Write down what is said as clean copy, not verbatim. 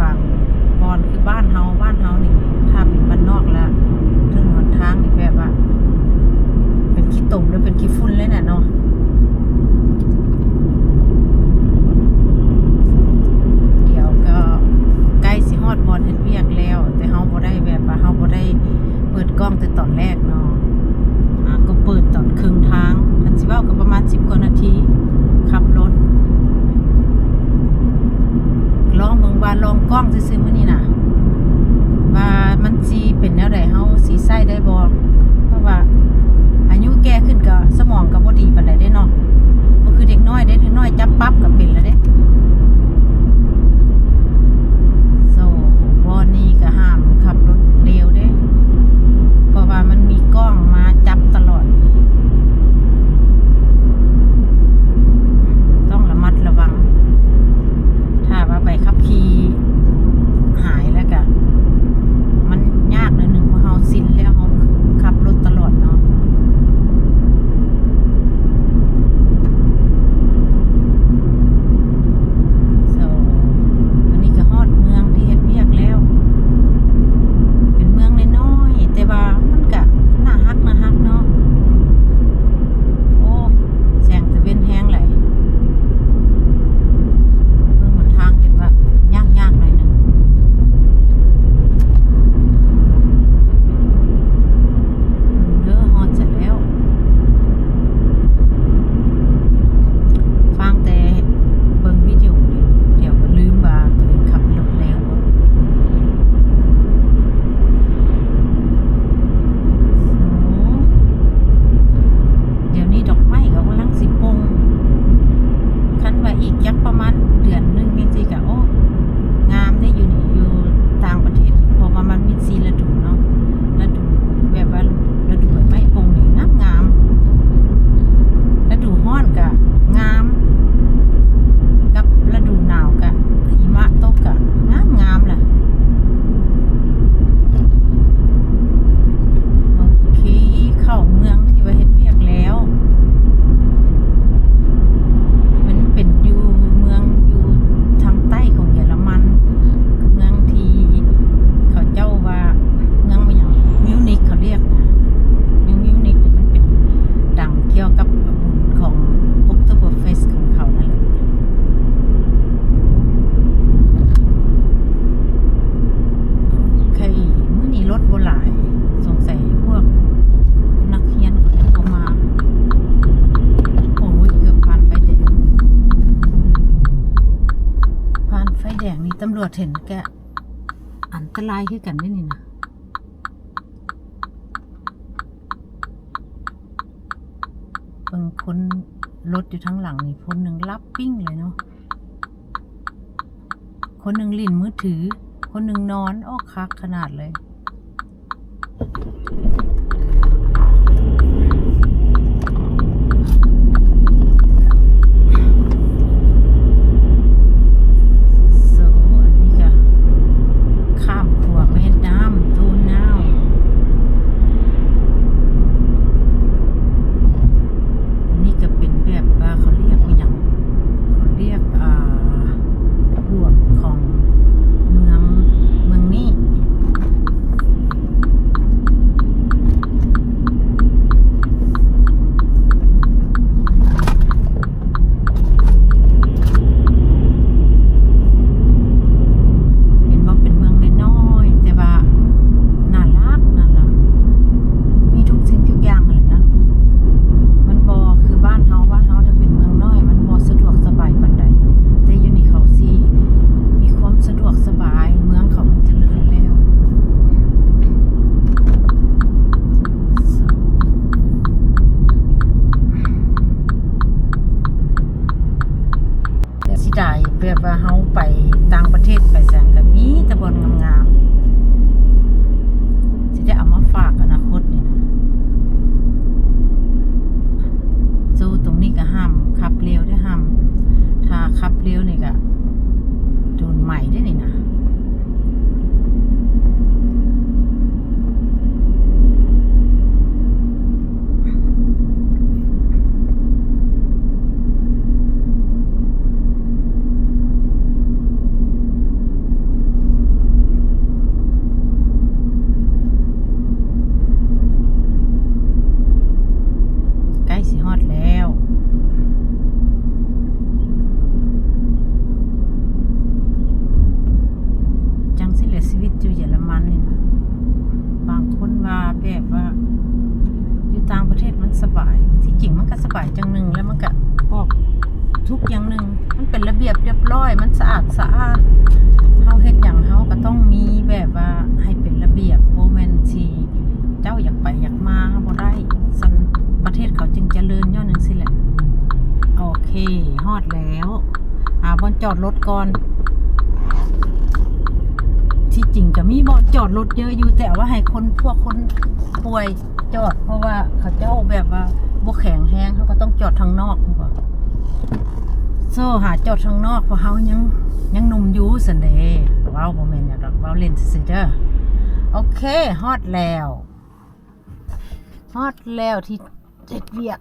ปางบอนคือบ้านเฮานี่ถ้าเป็นบ้านนอกแล้วถนนทางนี่แบบว่าเป็นขี้ตุ่มหรือเป็นขี้ฝุ่นเลยน่ะเนาะเดี๋ยวก็ใกล้สิฮอดบอนเฮ็ดเวียกแล้วแต่เฮาบ่ได้แบบว่าเฮาบ่ได้เปิดกล้องแต่ตอนแรกเนาะก็เปิดตอนครึ่งทางคันสิเว้าก็ประมาณ10กว่านาทีขับรถลองเบิ่งว่าลองกล้องซื่อๆมื้อนี้น่ะว่ามันสิเป็นแนวใดเฮาสิใช้ได้บ่เพราะว่าอายุแก่ขึ้นก็สมองก็บ่ดีปานใดเด้เนาะบ่คือเด็กน้อยเด็กน้อยจับปั๊บก็เป็นแล้วเด้บ่นี่ก็ห้ามขับรถเร็วเด้เพราะว่ามันมีกล้องมาจับตลอดต้องระมัดระวังถ้าว่าใบขับขี่หายแล้วก็มันยากหนึ่งเพราะเฮาชินแล้วเฮาขับรถตลอดเนาะอันนี้ก็ฮอดเมืองที่เฮ็ดเวียกแล้วเป็นเมืองน้อยๆแต่ว่ามันก็น่าฮักเนาะโอ้แสงตะเวนแฮงไหลทางเห็นว่ายากหน่อยหนึ่งเด้อฮอดเสร็จแล้วฟังแต่เบิ่งวิดีโอเดี๋ยวก็ลืมว่าตัวเองขับรถแล้วเดี๋ยวนี้ดอกไม้ก็กำลังสิปงคันว่าอีกยักประมาณเดือนนึงจริงๆก็โอ้งามได้อยู่นี่อยู่ต่างประเทศเพราะว่ามันมี4ฤดูเนาะฤดูแบบว่าฤดูใบไม้ปงนี่งามฤดูร้อนก็งามกับฤดูหนาวก็หิมะตกก็งามล่ะโอเคเข้าเมืองที่ว่าเฮ็ดเวียกแล้วมันเป็นอยู่เมืองอยู่ทางใต้ของเยอรมันเมืองที่เขาเจ้าว่าเมืองอย่างมิวนิกเขาเรียกนะมิวนิกมันเป็นดังเกี่ยวกับบุญของ Oktoberfest ของเขานั่นแหละโอเคมื้อนี้รถบ่หลายสงสัยพวกนักเรียนก็มาโอ้ยเกือบผ่านไฟแดงนี่ตำรวจเห็นแกอันตรายคือกันได้นี่นะบางคนรถอยู่ทั้งหลังนี่คนหนึ่งรับปิ้งเลยเนาะคนหนึ่งลิ้นมือถือคนหนึ่งนอนอ้อคักขนาดเลย สียชีวิตอยู่เยอรมันนี่นะบางคนว่าแบบว่าอยู่ต่างประเทศมันสบายที่จริงมันก็สบายจังหนึ่งแล้วมันก็บอกทุกอย่างหนึ่งมันเป็นระเบียบเรียบร้อยมันสะอาดเฮาเฮ็ดอย่างเฮาก็ต้องมีแบบว่าให้เป็นระเบียบโมเมนต์ที่เจ้าอยากไปอยากมาบ่ได้สันประเทศเขาจึงเจริญย้อนจังซี่แหละโอเคฮอดแล้วหาบ่อนจอดรถก่อนที่จริงก็มีบ่อนจอดรถเยอะอยู่แต่ว่าให้พวกคนป่วยจอดเพราะว่าเขาเจ้าแบบว่าบ่แข็งแรงเขาก็ต้องจอดทางนอกบ่หาจอดทางนอกเพราะเฮายังหนุ่มอยู่ซั่นเด้ว้าวบ่แม่นหยังดอกว้าวเล่นซื่อๆเด้อโอเคฮอดแล้วที่เฮ็ดเวียก